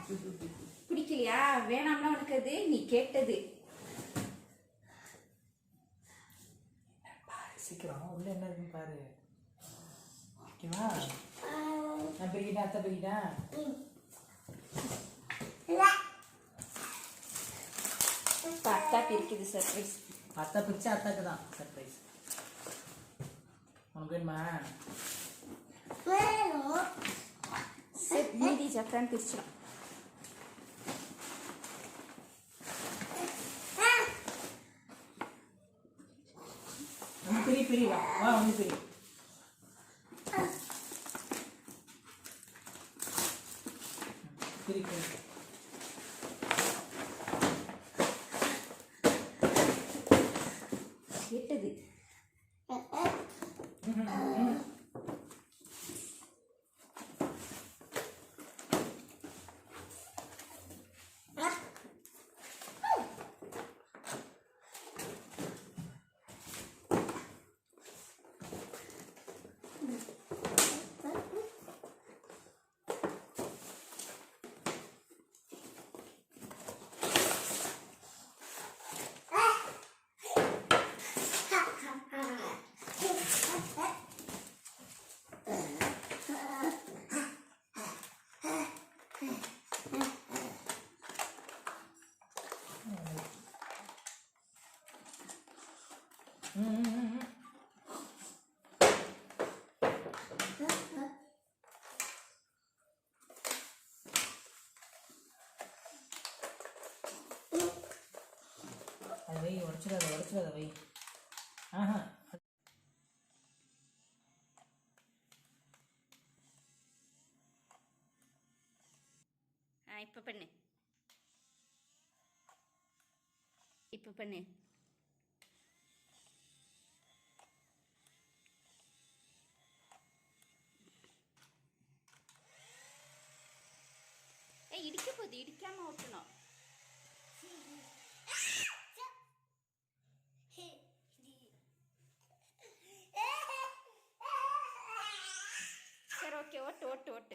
பிடிக்கலையா? வேணாம்னா உனக்கு அது நீ கேட்டது. சீக்கிரம் உள்ள என்ன இருக்குன்னு பாரு. ஓகேவா? நான் பிரிக்கிட்டேன், அத்தை பிரிக்கிட்டேன். அத்தா பிரிக்குது சர்ப்ரைஸ். அத்தை பிரிச்சா அத்தாக்கு தான் சர்ப்ரைஸ். உனக்கு வேணுமா? சரி மீதி சக்கரான் பிரிச்சிடும். பிரி பிரி வா வா வந்து பிரி. பிரி பிரி. கேட்டது. அது வை, உடச்சிடாத வை. ஆஹா இப்போ பண்ணு. இப்போ பண்ணு. இடிக்க போகுது, இடிக்காம ஓட்டணும். சரி ஓகே, ஓட்டு ஓட்டு ஓட்டு.